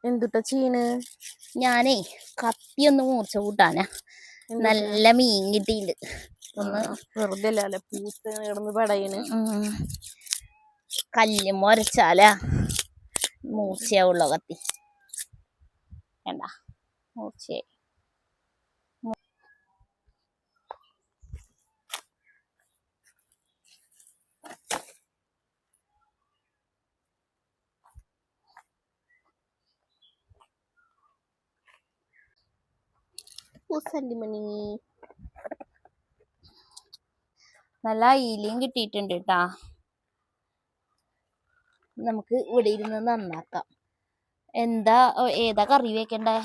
എന്തുട്ടാ ചീന്? ഞാനേ കത്തി ഒന്ന് മൂർച്ച കൂട്ടാനാ. നല്ല മീൻ കിട്ടിയിട്ടുണ്ട്. ഒന്ന് വെറുതെ അല്ലേ പൂത്ത് കിടന്ന് പടയിന്. കല്ല് മുരച്ചാലാ മൂർച്ചയാവുള്ളൂ കത്തി. വേണ്ട മൂർച്ചയായി. പൂസല്ലിമണി നല്ല അയിലയും കിട്ടിയിട്ടുണ്ട് കേട്ടാ. നമുക്ക് ഇവിടെ ഇരുന്ന് നന്നാക്കാം. ഏതാ കറി വെക്കണ്ടേ?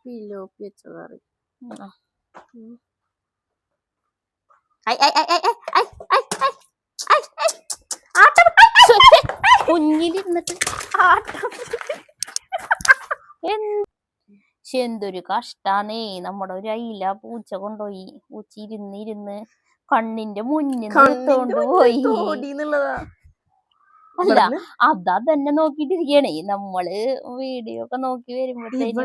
പിലോപ്പി വെച്ച കറി. കുഞ്ഞിലിരുന്നിട്ട് എന്തൊരു കഷ്ടാണേ. നമ്മുടെ ഒരു അയില പൂച്ച കൊണ്ടുപോയി. പൂച്ച ഇരുന്ന് കണ്ണിന്റെ മുന്നിൽ എടുത്തോണ്ട് പോയി. അല്ല അതാ തന്നെ നോക്കിട്ടിരിക്കണേ. നമ്മള് വീഡിയോ ഒക്കെ നോക്കി വരുമ്പോഴത്തേക്കും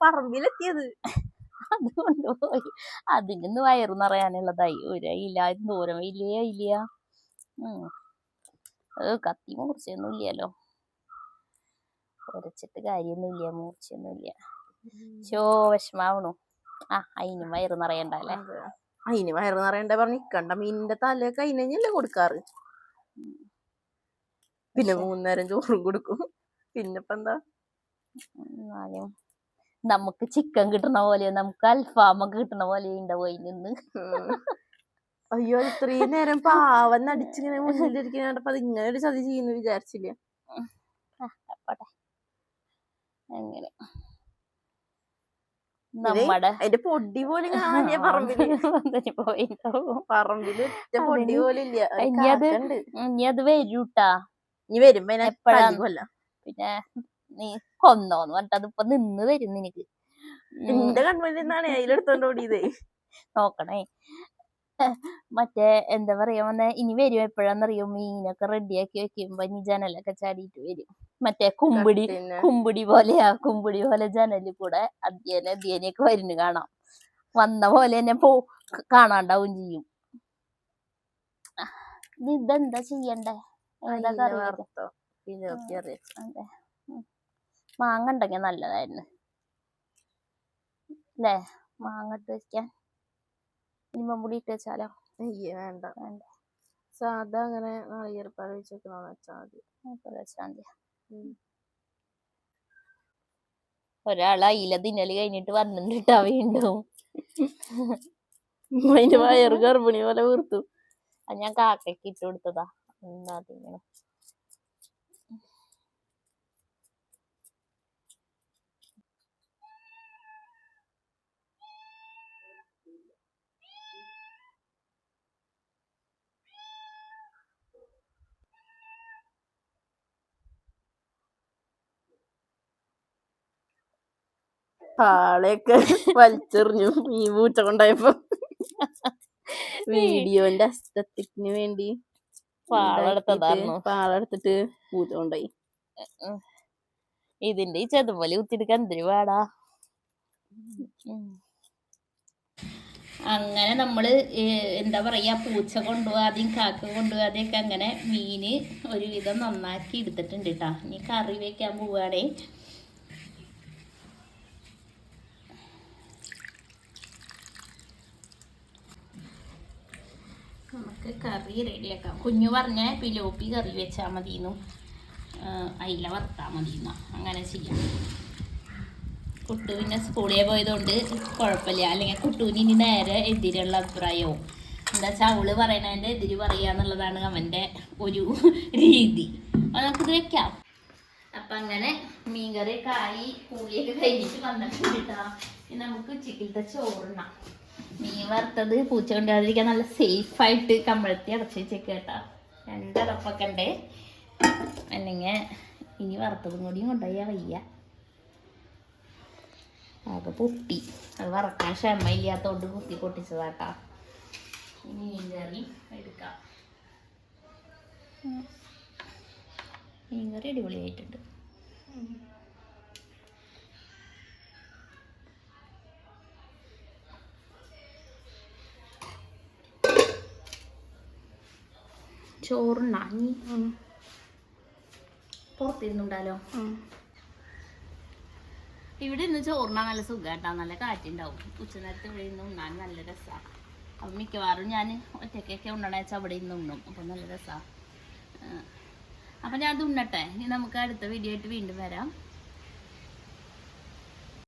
പറമ്പിലെത്തിയത് അത് കൊണ്ടുപോയി. അതിന് വയറു നിറയാനുള്ളതായി. ഒരു അയില ദൂരം വലിയ അയില. കത്തി മൂർച്ചയൊന്നും ഇല്ലല്ലോ. ഉരച്ചിട്ട് കാര്യൊന്നുമില്ല, മൂർച്ചയൊന്നുമില്ല. വിഷമാവണു. അതിന് വയറ് നിറയണ്ടല്ലേ. അതിന് വയറ് നിറയണ്ട പറഞ്ഞിക്കണ്ട. മീനിന്റെ തലയൊക്കെ അതിനല്ലേ കൊടുക്കാറ്. പിന്നെ 3 നേരം ചോറും കൊടുക്കും. പിന്നെപ്പോ എന്താ, നമുക്ക് ചിക്കൻ കിട്ടണ പോലെ, നമുക്ക് അൽഫാമൊക്കെ കിട്ടണ പോലെ ഉണ്ടാവും നിന്ന്. അയ്യോ, ഇത്രയും നേരം പാവം നടിച്ചിങ്ങനെ മുന്നിലിരിക്കണപ്പോ അത് ഇങ്ങനെ ഒരു ചതി ചെയ്യുന്നു വിചാരിച്ചില്ല. അങ്ങനെ അതിന്റെ പൊടി പോലും കാണാനില്ല പറമ്പില്. പറമ്പില് പൊടി പോലും ഇല്ല. ഇനി അത് വരൂട്ടാ. ഇനി വരുമ്പോ പിന്നെ നീ കൊന്നോന്ന് പറഞ്ഞിട്ട് അതിപ്പോ നിന്ന് വരും നിനക്ക്. എന്റെ കൺമുന്നിൽ നിന്നാണ് അതിലെടുത്തോണ്ട് ഓടിയതേ. നോക്കണേ. മറ്റേ എന്താ പറയാ വന്നെ, ഇനി വരും. എപ്പോഴാന്നറിയോ? മീനൊക്കെ റെഡിയാക്കി വെക്കുമ്പോ ഇനി ജനലൊക്കെ ചാടിയിട്ട് വരും. മറ്റേ കുമ്പിടി പോലെയാ. കുമ്പിടി പോലെ ജനലിൽ കൂടെ അധ്യയനൊക്കെ വരുന്നു കാണാം. വന്ന പോലെ തന്നെ കാണാണ്ടാവും ചെയ്യും. ഇതെന്താ ചെയ്യണ്ടേ? മാങ്ങ ഉണ്ടെങ്കിൽ നല്ലതായിരുന്നു അല്ലേ? മാങ്ങ ഇട്ട് വെക്കാൻ. ഇനിമ മുടി ഇട്ട് വെച്ചാലോ? വേണ്ട വേണ്ട, സാധാ അങ്ങനെ നാളികേരപ്പാൽ വെച്ചാൽ മതി. ഒരാള് അയില തിന്നല് കഴിഞ്ഞിട്ട് വന്നിട്ടാ വീണ്ടും അതിന്റെ വയറ് ഗർഭിണി പോലെ വീർത്തു. അത് ഞാൻ കാക്കയ്ക്ക് ഇട്ട് കൊടുത്തതാ. എന്നാ തിന്നണം. പാളയൊക്കെ വലിച്ചെറിഞ്ഞു മീൻ പൂച്ച കൊണ്ടായപ്പോ. വീഡിയോന്റെ അസ്തറ്റിക്കിന് വേണ്ടി പാളെടുത്തിട്ട് പൂച്ച കൊണ്ടായി. ഇതിന്റെ ഈ ചെതുമ്പല് കുത്തിയെടുക്കാൻ എന്തൊരു പാടാ. അങ്ങനെ നമ്മള് എന്താ പറയാ, പൂച്ച കൊണ്ടുപോകാതെയും കാക്ക കൊണ്ടുപോകാതെയൊക്കെ അങ്ങനെ മീന് ഒരുവിധം നന്നാക്കി എടുത്തിട്ടുണ്ട് കേട്ടാ. ഇനി കറി വെക്കാൻ പോവുകയാണേ. നമുക്ക് കറി റെഡിയാക്കാം. കുഞ്ഞു പറഞ്ഞ പിലോപ്പി കറി വെച്ചാൽ മതിയെന്നും അയില വറുത്താൽ മതിയെന്നോ അങ്ങനെ ചെയ്യാം. കുട്ടു പിന്നെ സ്കൂളിൽ പോയതുകൊണ്ട് കുഴപ്പമില്ല. അല്ലെങ്കിൽ കുട്ടുവിന് ഇനി നേരെ എതിരുള്ള അഭിപ്രായവും. എന്താ വെച്ചാൽ അവള് പറയണതിൻ്റെ എതിര് പറയാന്നുള്ളതാണ് അവൻ്റെ ഒരു രീതി. അത് നമുക്കിത് വെക്കാം. അപ്പം അങ്ങനെ മീൻകറിയൊക്കെ ആയി, കൂളിയൊക്കെ കഴിഞ്ഞിട്ട് വന്നിട്ടുണ്ട് കേട്ടോ. നമുക്ക് ഉച്ചക്കലത്തെ ചോറുണ്ണാം. മീൻ വറുത്തത് പൂച്ച കൊണ്ടുവരാതിരിക്കാൻ നല്ല സേഫായിട്ട് കമ്പളത്തി അടച്ച് വെച്ചേക്ക് കേട്ടോ. 2 അടപ്പൊക്കെ ഉണ്ട്. അല്ലെങ്കിൽ ഇനി വറുത്തതും കൂടിയും കൊണ്ടുപോയാൽ വയ്യ. ആകെ പൊട്ടി. അത് വറക്കാൻ ക്ഷമയില്ലാത്തോണ്ട് കുത്തി പൊട്ടിച്ചതാട്ടാ. മീൻ കറി എടുക്കാം. മീൻ കറി അടിപൊളിയായിട്ടുണ്ട്. ചോറുണ്ടാ നീ പുറത്തിരുന്നുണ്ടാലോ. ഇവിടെ ഇന്ന് ചോറിനാ നല്ല സുഖമായിട്ടാ, നല്ല കാറ്റുണ്ടാവും. ഉച്ചനേരത്ത് ഇവിടെ ഇന്ന് ഉണ്ണാൻ നല്ല രസമാണ്. അപ്പം മിക്കവാറും ഞാൻ ഒറ്റയ്ക്കൊക്കെ ഉണ്ണണ വെച്ചാൽ അവിടെ ഇന്ന് ഉണ്ണും. അപ്പം നല്ല രസമാണ്. അപ്പം ഞാൻ അത് ഉണ്ണട്ടെ. ഇനി നമുക്ക് അടുത്ത വീഡിയോ ആയിട്ട് വീണ്ടും വരാം.